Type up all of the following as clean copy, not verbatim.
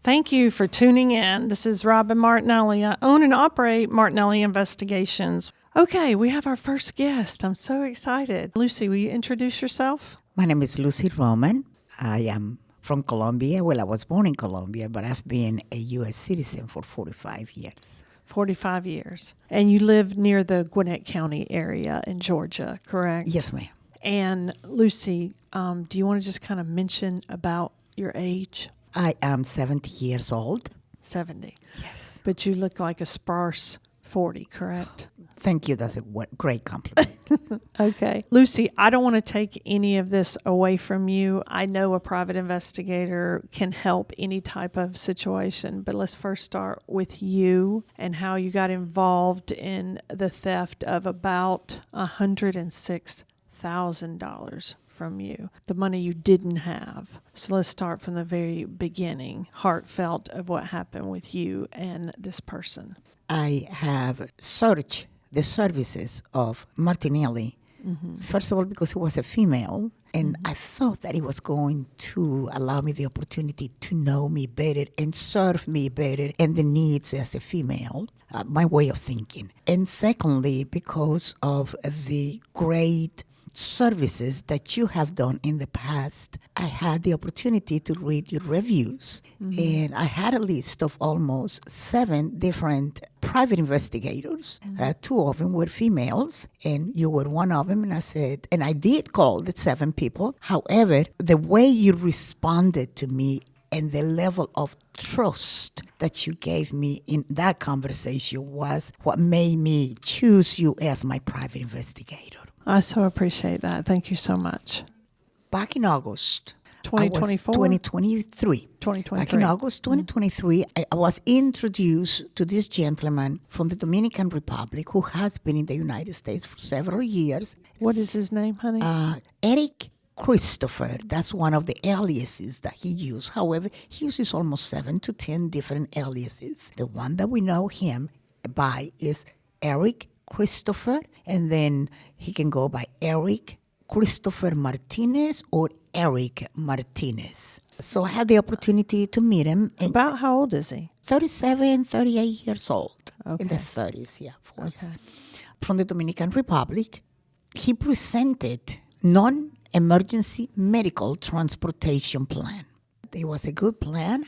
Thank you for tuning in. This is Robin Martinelli. I own and operate Martinelli Investigations. Okay, we have our first guest. I'm so excited. Lucy, will you introduce yourself? My name is Lucy Roman. I am from Colombia. Well, I was born in Colombia, but I've been a U.S. citizen for 45 years. 45 years. And you live near the Gwinnett County area in Georgia, correct? Yes, ma'am. And Lucy, do you want to just kind of mention about your age? I am 70 years old. 70. Yes. But you look like a sparse 40, correct? Thank you. That's a great compliment. Okay. Lucy, I don't want to take any of this away from you. I know a private investigator can help any type of situation, but let's first start with you and how you got involved in the theft of about $106,000 from you, the money you didn't have. So let's start from the very beginning, heartfelt of what happened with you and this person. I have searched the services of Martinelli. Mm-hmm. First of all, because he was a female, and I thought that he was going to allow me the opportunity to know me better and serve me better and the needs as a female, my way of thinking. And secondly, because of the great services that you have done in the past, I had the opportunity to read your reviews. Mm-hmm. And I had a list of almost 7 different private investigators. Mm-hmm. 2 of them were females, and you were one of them. And I said, and I did call the 7 people. However, the way you responded to me and the level of trust that you gave me in that conversation was what made me choose you as my private investigator. I so appreciate that. Thank you so much. Back in August 2024? 2023. 2023. Back in August 2023, I was introduced to this gentleman from the Dominican Republic who has been in the United States for several years. What is his name, honey? Eric Christopher. That's one of the aliases that he used. However, he uses almost 7 to 10 different aliases. The one that we know him by is Eric Christopher, and then he can go by Eric Christopher Martinez or Eric Martinez. So I had the opportunity to meet him. About how old is he? 37, 38 years old. Okay. In the 30s, 40s. Okay. From the Dominican Republic, he presented non-emergency medical transportation plan. It was a good plan.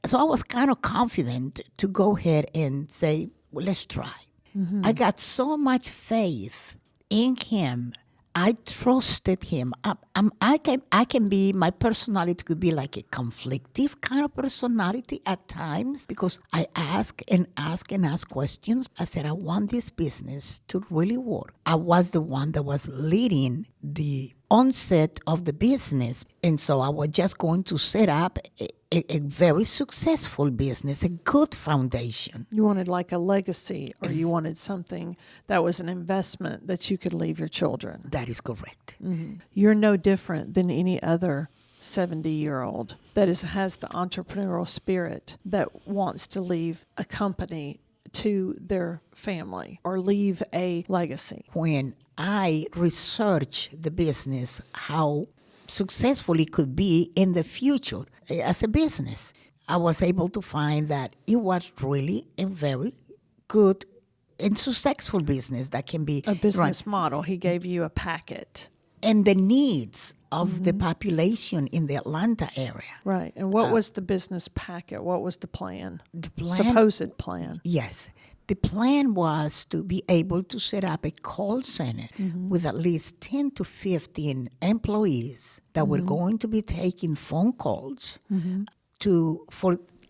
So I was kind of confident to go ahead and say, well, let's try. Mm-hmm. I got so much faith in him. I trusted him. I can be, my personality could be like a conflictive kind of personality at times because I ask questions. I said, I want this business to really work. I was the one that was leading the onset of the business. And so I was just going to set up a very successful business, a good foundation. You wanted like a legacy, or you wanted something that was an investment that you could leave your children. That is correct. Mm-hmm. You're no different than any other 70-year-old that has the entrepreneurial spirit that wants to leave a company to their family or leave a legacy. When I researched the business, how successful it could be in the future as a business, I was able to find that it was really a very good and successful business that can be a business model. He gave you a packet. And the needs of the population in the Atlanta area. Right. And what was the business packet? What was the plan? The plan, supposed plan. Yes. The plan was to be able to set up a call center with at least 10 to 15 employees that were going to be taking phone calls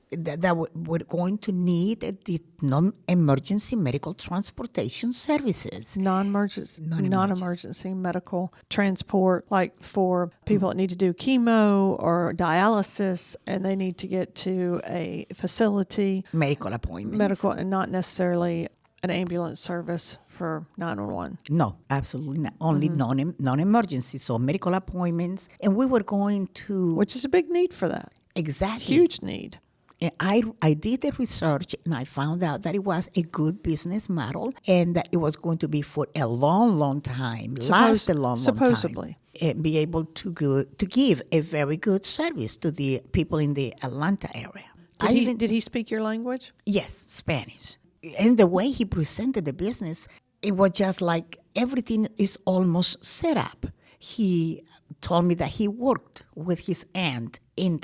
that were going to need the non-emergency medical transportation services. Non-emergency medical transport, like for people that need to do chemo or dialysis and they need to get to a facility. Medical appointments. Medical, and not necessarily an ambulance service for 911. No, absolutely not. Only non-emergency, so medical appointments. And we were going to... Which is a big need for that. Exactly. Huge need. And I did the research and I found out that it was a good business model and that it was going to be for a long, long time, last a long, supposedly. Time, and be able to give a very good service to the people in the Atlanta area. Did he speak your language? Yes, Spanish. And the way he presented the business, it was just like everything is almost set up. He told me that he worked with his aunt in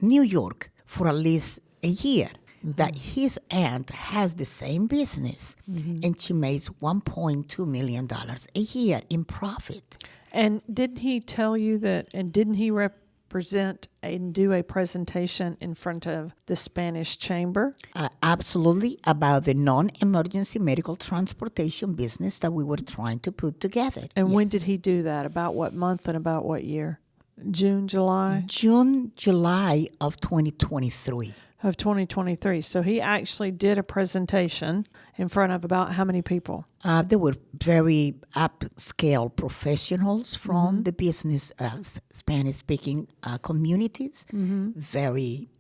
New York for at least a year. Mm-hmm. That his aunt has the same business, mm-hmm. and she makes $1.2 million a year in profit. And didn't he tell you that, and didn't he represent and do a presentation in front of the Spanish Chamber? Absolutely, about the non-emergency medical transportation business that we were trying to put together. And yes. When did he do that? About what month and about what year? June, July? June, July of 2023. Of 2023. So he actually did a presentation in front of about how many people? There were very upscale professionals from mm-hmm. the business Spanish-speaking communities, mm-hmm. very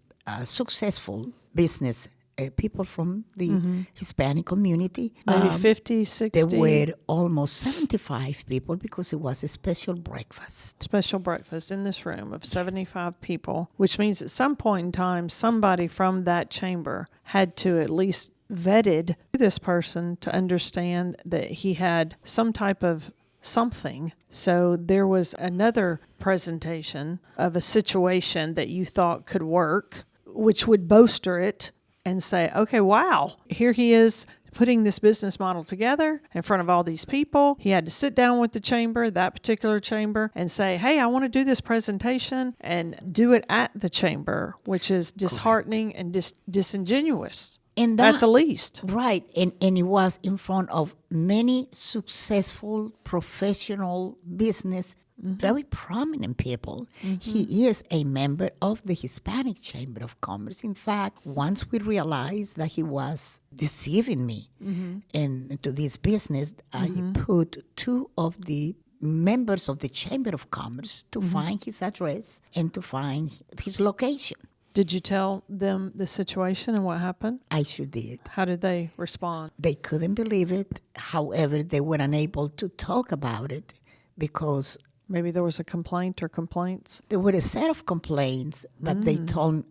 successful business people from the mm-hmm. Hispanic community. Maybe 50, 60? There were almost 75 people because it was a special breakfast. Special breakfast in this room of 75 people, which means at some point in time, somebody from that chamber had to at least vetted this person to understand that he had some type of something. So there was another presentation of a situation that you thought could work, which would bolster it and say, okay, wow, here he is putting this business model together in front of all these people. He had to sit down with the chamber, that particular chamber, and say, hey, I want to do this presentation and do it at the chamber, which is disheartening and disingenuous. And that, at the least. Right. And it was in front of many successful professional business, mm-hmm. very prominent people. Mm-hmm. He is a member of the Hispanic Chamber of Commerce. In fact, once we realized that he was deceiving me mm-hmm. into this business, mm-hmm. I put two of the members of the Chamber of Commerce to mm-hmm. find his address and to find his location. Did you tell them the situation and what happened? I sure did. How did they respond? They couldn't believe it. However, they were unable to talk about it because... Maybe there was a complaint or complaints? There were a set of complaints, but they told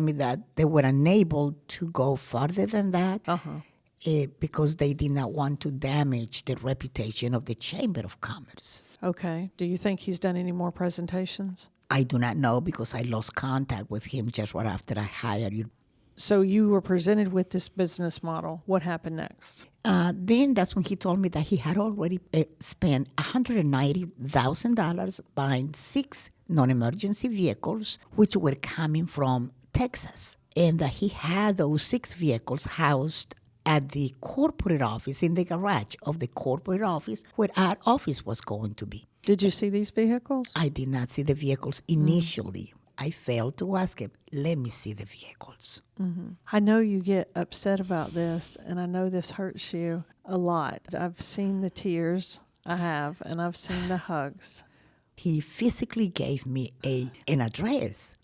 me that they were unable to go further than that because they did not want to damage the reputation of the Chamber of Commerce. Okay. Do you think he's done any more presentations? I do not know because I lost contact with him just right after I hired you. So you were presented with this business model. What happened next? Then that's when he told me that he had already spent $190,000 buying 6 non-emergency vehicles, which were coming from Texas, and that he had those 6 vehicles housed at the corporate office, in the garage of the corporate office, where our office was going to be. Did you see these vehicles? I did not see the vehicles initially. I failed to ask him, let me see the vehicles. Mm-hmm. I know you get upset about this, and I know this hurts you a lot. I've seen the tears, I have, and I've seen the hugs. He physically gave me an address,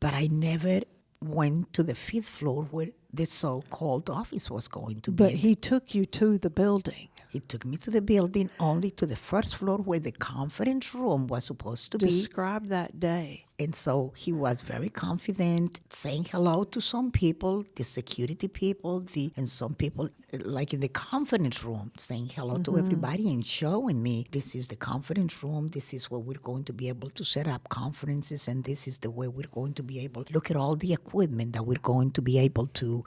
but I never went to the 5th floor where the so-called office was going to be. But he took you to the building. He took me to the building, only to the 1st floor where the conference room was supposed to be. Describe that day. And so he was very confident, saying hello to some people, the security people, and some people, like in the conference room, saying hello to everybody and showing me, this is the conference room, this is where we're going to be able to set up conferences, and this is the way we're going to be able to look at all the equipment that we're going to be able to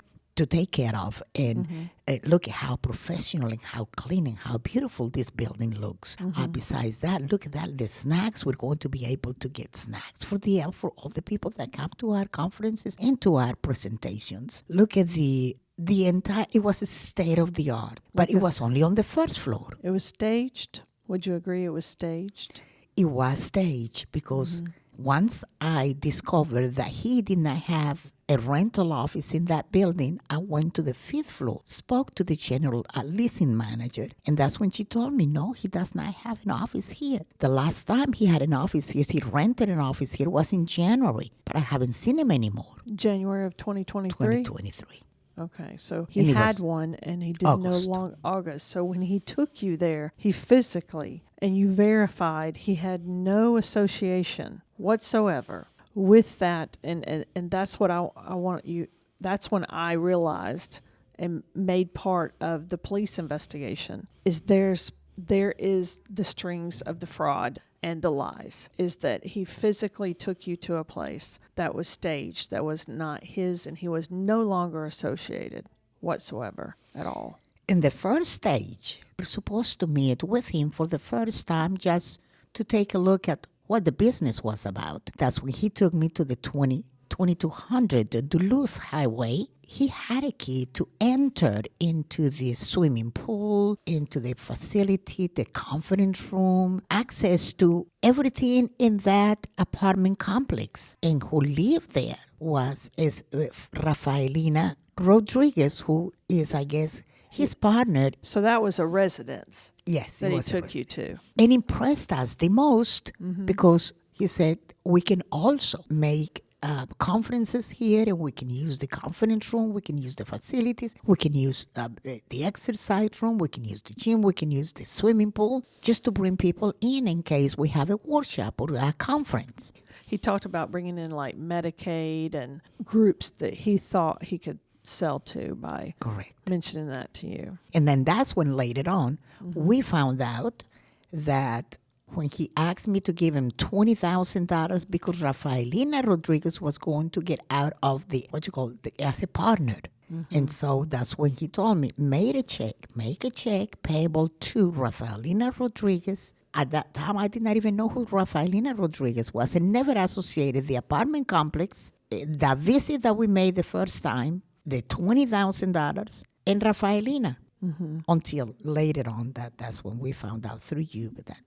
take care of, and look at how professional and how clean and how beautiful this building looks. Besides that, look at that, the snacks. We're going to be able to get snacks for all the people that come to our conferences and to our presentations. Look at the entire, it was a state of the art, but it was only on the 1st floor. It was staged. Would you agree it was staged? It was staged because once I discovered that he did not have a rental office in that building, I went to the 5th floor, spoke to the general leasing manager, and that's when she told me, no, he does not have an office here. The last time he had an office here, he rented an office here, was in January, but I haven't seen him anymore. January of 2023? 2023. Okay, so he had one, and he didn't know long August. So when he took you there, he physically, and you verified he had no association whatsoever with that, and that's what I want you, that's when I realized and made part of the police investigation, is there is the strings of the fraud and the lies, is that he physically took you to a place that was staged, that was not his, and he was no longer associated whatsoever at all. In the first stage, we're supposed to meet with him for the first time just to take a look at what the business was about. That's when he took me to the 2200 Duluth Highway. He had a key to enter into the swimming pool, into the facility, the conference room, access to everything in that apartment complex. And who lived there is Rafaelina Rodriguez, who is, I guess, his partner. So that was a residence. Yes, that he took you to. And impressed us the most because he said we can also make conferences here, and we can use the conference room, we can use the facilities, we can use the exercise room, we can use the gym, we can use the swimming pool, just to bring people in case we have a workshop or a conference. He talked about bringing in like Medicaid and groups that he thought he could sell to by mentioning that to you. And then that's when later on we found out that when he asked me to give him $20,000 because Rafaelina Rodriguez was going to get out of as a partner. And so that's when he told me, make a check payable to Rafaelina Rodriguez. At that time, I did not even know who Rafaelina Rodriguez was and never associated the apartment complex, the visit that we made the first time, the $20,000, and Rafaelina. Until later on, that's when we found out through you that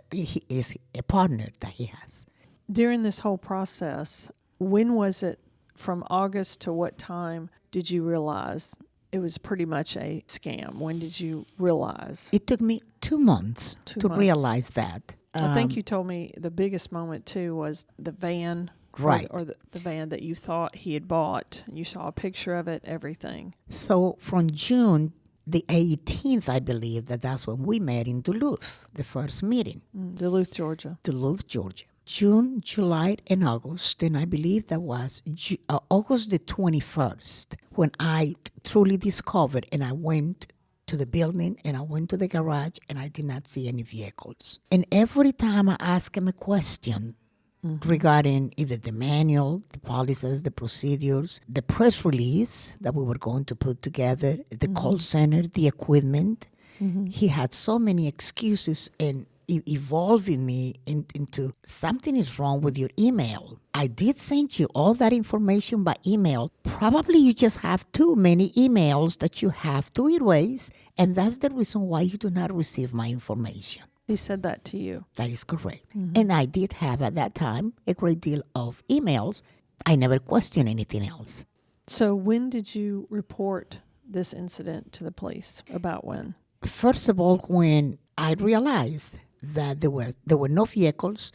he is a partner that he has. During this whole process, when was it, from August to what time did you realize it was pretty much a scam? When did you realize? It took me 2 months to realize that. I think you told me the biggest moment, too, was the van. Right. Or the van that you thought he had bought. You saw a picture of it, everything. So from June the 18th, I believe that's when we met in Duluth, the first meeting. Duluth, Georgia. June, July, and August, and I believe that was August the 21st, when I truly discovered, and I went to the building, and I went to the garage, and I did not see any vehicles. And every time I asked him a question regarding either the manual, the policies, the procedures, the press release that we were going to put together, the call center, the equipment, he had so many excuses and evolving me into something is wrong with your email. I did send you all that information by email. Probably you just have too many emails that you have to erase, and that's the reason why you do not receive my information. He said that to you. That is correct. And I did have at that time a great deal of emails. I never questioned anything else. So when did you report this incident to the police? About when? First of all, when I realized that there were no vehicles,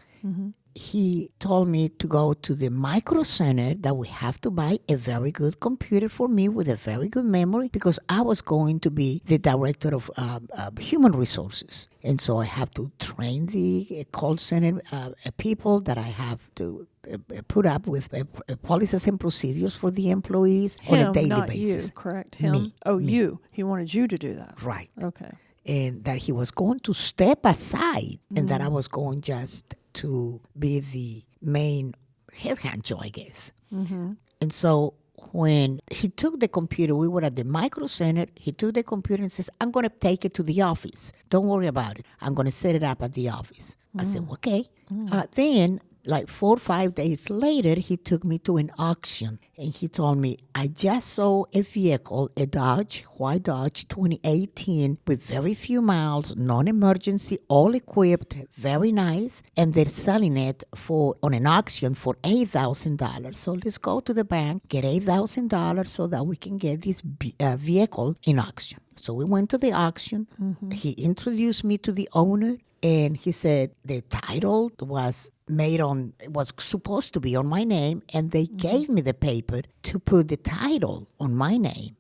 he told me to go to the micro center, that we have to buy a very good computer for me with a very good memory, because I was going to be the director of human resources. And so I have to train the call center people, that I have to put up with policies and procedures for the employees on a daily basis. You, correct? Him? Me. Me. You. He wanted you to do that. Right. Okay. And that he was going to step aside, and that I was going just to be the main head honcho, I guess. And so when he took the computer, we were at the micro center, he took the computer and says, I'm going to take it to the office. Don't worry about it. I'm going to set it up at the office. I said, okay. Then, like 4 or 5 days later, he took me to an auction, and he told me, I just saw a vehicle, a white Dodge 2018 with very few miles, non-emergency, all equipped, very nice, and they're selling it on an auction for $8,000. So let's go to the bank, get $8,000 so that we can get this vehicle in auction. So we went to the auction. He introduced me to the owner, and he said the title was supposed to be on my name, and they gave me the paper to put the title on my name.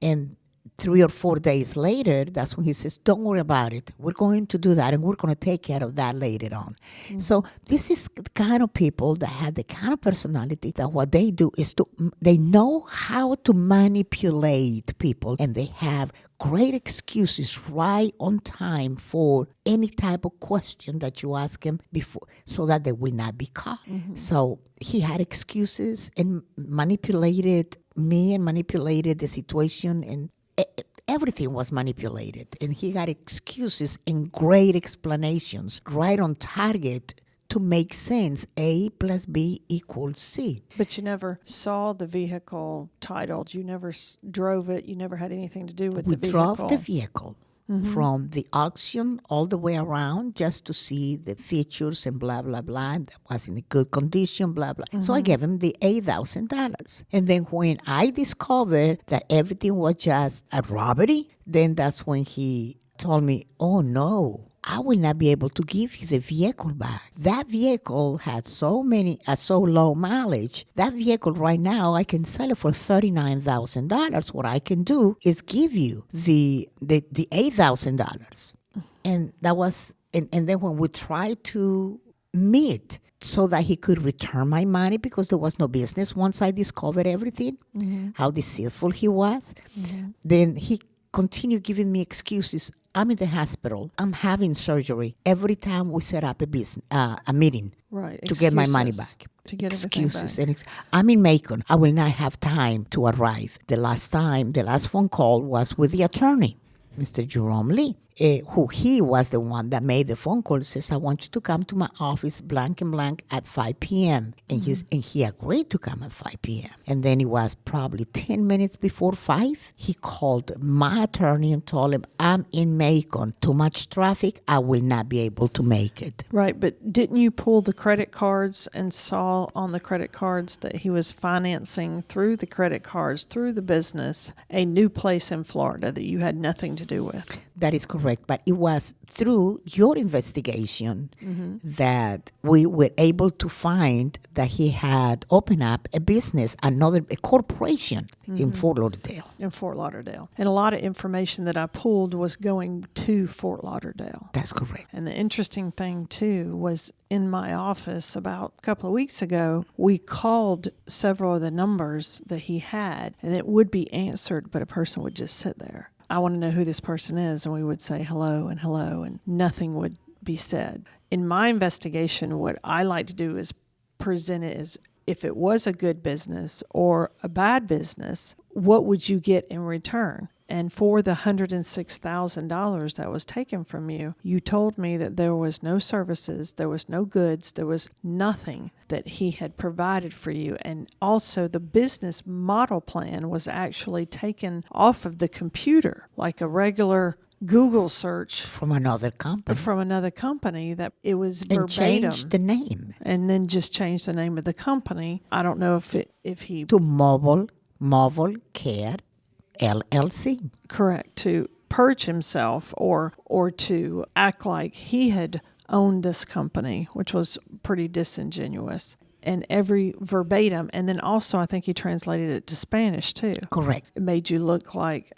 And 3 or 4 days later, that's when he says, don't worry about it. We're going to do that and we're going to take care of that later on. So this is the kind of people that have the kind of personality that what they do is they know how to manipulate people, and they have great excuses right on time for any type of question that you ask them before, so that they will not be caught. So he had excuses and manipulated me and manipulated the situation, and everything was manipulated. And he had excuses and great explanations right on target to make sense. A plus B equals C. But you never saw the vehicle titled. You never drove it. You never had anything to do with We the vehicle. drove the vehicle from the auction all the way around just to see the features and blah, blah, blah. And that was in a good condition, blah, blah. So I gave him the $8,000. And then when I discovered that everything was just a robbery, then that's when he told me, oh, no, I will not be able to give you the vehicle back. That vehicle had so low mileage. That vehicle right now, I can sell it for $39,000. What I can do is give you the $8,000. And that was, and then when we tried to meet so that he could return my money, because there was no business once I discovered everything, how deceitful he was, then he continued giving me excuses. I'm in the hospital. I'm having surgery. Every time we set up a meeting to get my money back. To get excuses. everything back. I'm in Macon. I will not have time to arrive. The last phone call was with the attorney, Mr. Jerome Lee, who he was the one that made the phone call. Says, I want you to come to my office blank and blank at 5 p.m. And he agreed to come at 5 p.m. And then it was probably 10 minutes before 5. He called my attorney and told him, I'm in Macon. Too much traffic. I will not be able to make it. Right, but didn't you pull the credit cards and saw on the credit cards that he was financing through the credit cards, through the business, a new place in Florida that you had nothing to do with? That is correct. But it was through your investigation that we were able to find that he had opened up a business, a corporation in Fort Lauderdale. In Fort Lauderdale. And a lot of information that I pulled was going to Fort Lauderdale. That's correct. And the interesting thing, too, was in my office about a couple of weeks ago, we called several of the numbers that he had, and it would be answered, but a person would just sit there. I want to know who this person is, and we would say hello, and nothing would be said. In my investigation, what I like to do is present it as if it was a good business or a bad business, what would you get in return? And for the $106,000 that was taken from you, you told me that there was no services, there was no goods, there was nothing that he had provided for you. And also the business model plan was actually taken off of the computer, like a regular Google search. From another company. That it was verbatim. And changed the name. And then just changed the name of the company. I don't know if he... To Mobile Care LLC. Correct. To perch himself or to act like he had owned this company, which was pretty disingenuous. And every verbatim. And then also I think he translated it to Spanish too. Correct. It made him look like,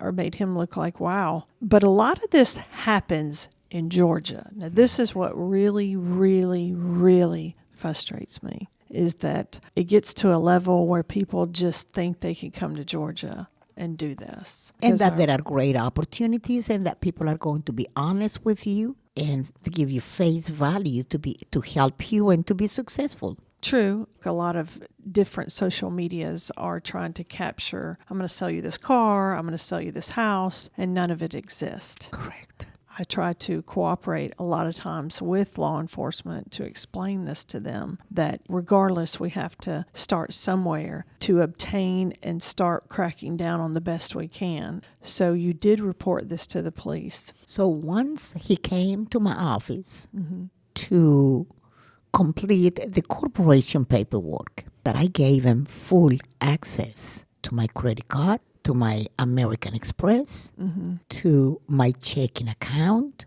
wow. But a lot of this happens in Georgia. Now this is what really, really, really frustrates me, is that it gets to a level where people just think they can come to Georgia and do this. And that there are great opportunities, and that people are going to be honest with you and to give you face value to help you and to be successful. True. A lot of different social medias are trying to capture, I'm going to sell you this car, I'm going to sell you this house, and none of it exists. Correct. I try to cooperate a lot of times with law enforcement to explain this to them, that regardless, we have to start somewhere to obtain and start cracking down on the best we can. So you did report this to the police. So once he came to my office to complete the corporation paperwork, that I gave him full access to my credit card, to my American Express, to my checking account,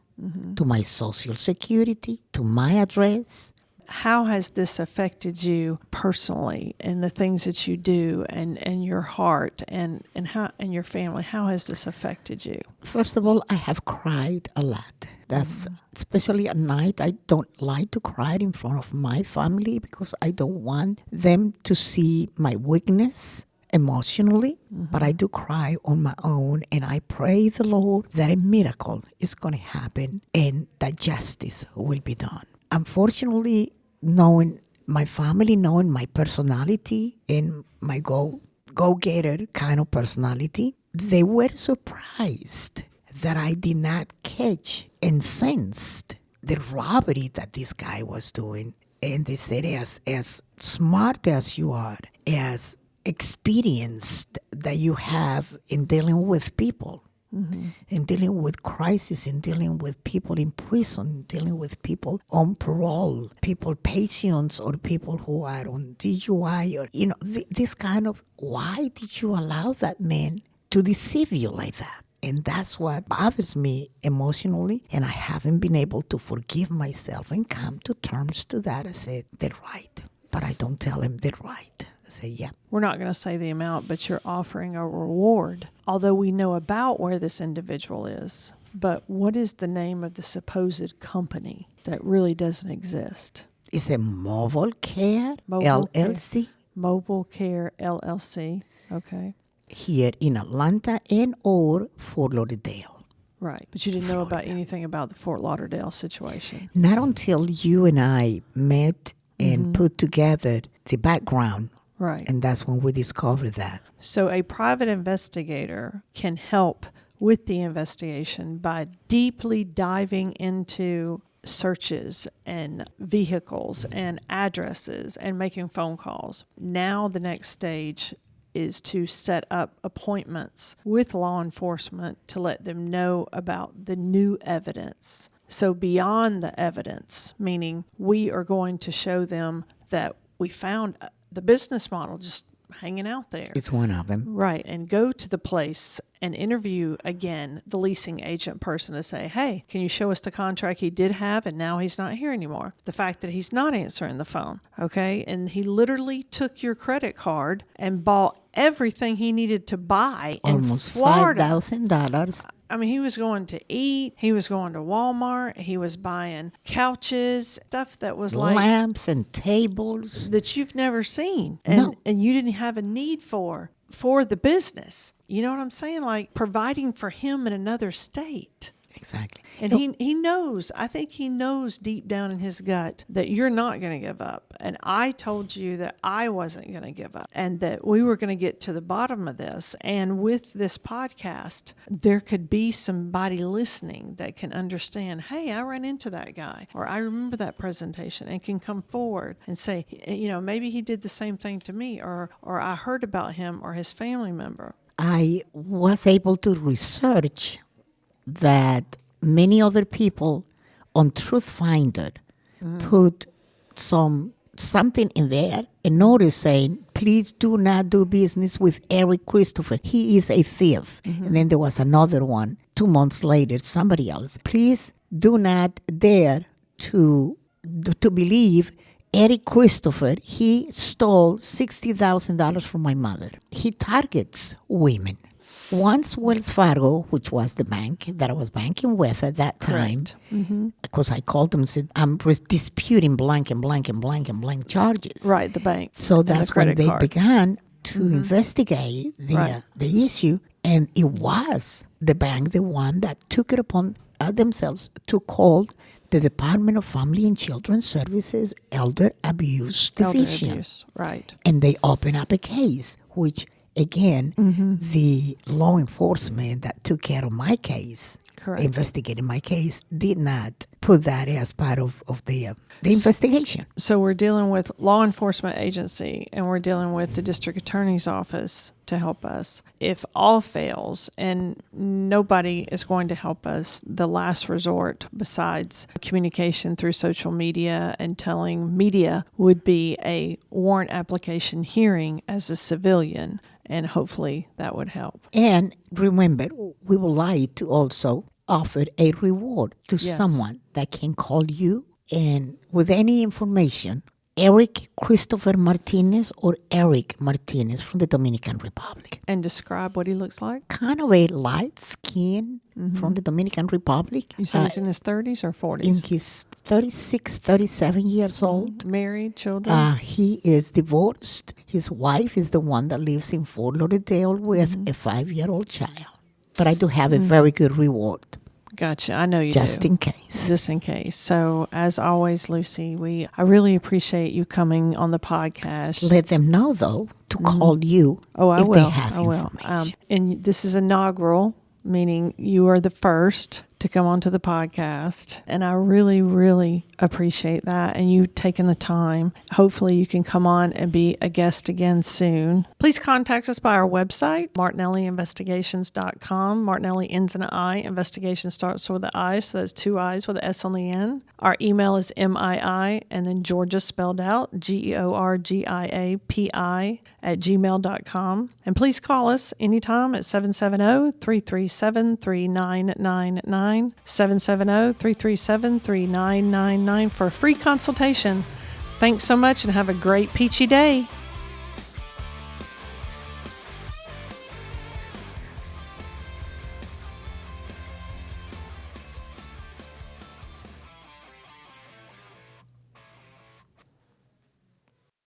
to my Social Security, to my address. How has this affected you personally and the things that you do and your heart and how and your family, how has this affected you? First of all, I have cried a lot. That's especially at night. I don't like to cry in front of my family because I don't want them to see my weakness emotionally. But I do cry on my own, and I pray the Lord that a miracle is going to happen and that justice will be done. Unfortunately, knowing my family, knowing my personality and my go-getter kind of personality, they were surprised that I did not catch and sensed the robbery that this guy was doing. And they said, as smart as you are, as experienced that you have in dealing with people, in dealing with crisis, in dealing with people in prison, dealing with people on parole, people patients, or people who are on DUI, or this kind of, why did you allow that man to deceive you like that? And that's what bothers me emotionally, and I haven't been able to forgive myself and come to terms to that. I said, they're right, but I don't tell him they're right. I say, yeah. We're not going to say the amount, but you're offering a reward, although we know about where this individual is. But what is the name of the supposed company that really doesn't exist? It's a Mobile Care Mobile LLC. Mobile Care LLC. Okay. Here in Atlanta and or Fort Lauderdale. Right. But you didn't know about anything about the Fort Lauderdale situation. Not until you and I met and put together the background. Right. And that's when we discovered that. So a private investigator can help with the investigation by deeply diving into searches and vehicles and addresses and making phone calls. Now the next stage is to set up appointments with law enforcement to let them know about the new evidence. So beyond the evidence, meaning we are going to show them that we found the business model just hanging out there. It's one of them. Right. And go to the place and interview again the leasing agent person to say, hey, can you show us the contract he did have and now he's not here anymore? The fact that he's not answering the phone. Okay. And he literally took your credit card and bought everything he needed to buy almost in Florida. $5,000. I mean, he was going to eat. He was going to Walmart. He was buying couches, stuff that was like lamps and tables that you've never seen, No. and you didn't have a need for the business. You know what I'm saying? Like providing for him in another state. Exactly. And he knows, I think he knows deep down in his gut that you're not going to give up. And I told you that I wasn't going to give up and that we were going to get to the bottom of this. And with this podcast, there could be somebody listening that can understand, hey, I ran into that guy, or I remember that presentation, and can come forward and say, maybe he did the same thing to me, or I heard about him or his family member. I was able to research that many other people on Truthfinder put something in there, a notice saying, please do not do business with Eric Christopher. He is a thief. And then there was another one 2 months later, somebody else. Please do not dare to believe Eric Christopher. He stole $60,000 from my mother. He targets women. Once Wells Fargo, which was the bank that I was banking with at that time, because I called them and said, I'm disputing blank and blank and blank and blank charges. Right, the bank. So that's when they began to investigate the issue. And it was the bank, the one that took it upon themselves to call the Department of Family and Children's Services Elder Abuse Division. Elder abuse, right. And they opened up a case, which again, the law enforcement that took care of my case, investigating my case, did not put that as part of the investigation. So we're dealing with law enforcement agency, and we're dealing with the district attorney's office to help us. If all fails and nobody is going to help us, the last resort besides communication through social media and telling media would be a warrant application hearing as a civilian. And hopefully that would help. And remember, we would like to also offer a reward to someone that can call you and with any information Eric Christopher Martinez or Eric Martinez from the Dominican Republic. And describe what he looks like. Kind of a light skin from the Dominican Republic. You said he's in his 30s or 40s? In his 36, 37 years old. Married, children? He is divorced. His wife is the one that lives in Fort Lauderdale with a 5-year-old child. But I do have a very good reward. Gotcha. I know you Just do. in case. Just in case. So, as always, Lucy, I really appreciate you coming on the podcast. Let them know, though, to call you if they have information. And this is inaugural, meaning you are the first to come onto the podcast. And I really, really appreciate that. And you taking the time. Hopefully you can come on and be a guest again soon. Please contact us by our website, martinelliinvestigations.com. Martinelli ends in an I. Investigation starts with an I, so that's 2 I's with an S on the end. Our email is MII and then Georgia spelled out, GeorgiaPI @gmail.com. And please call us anytime at 770-337-3999. 770-337-3999 for a free consultation. Thanks so much and have a great peachy day.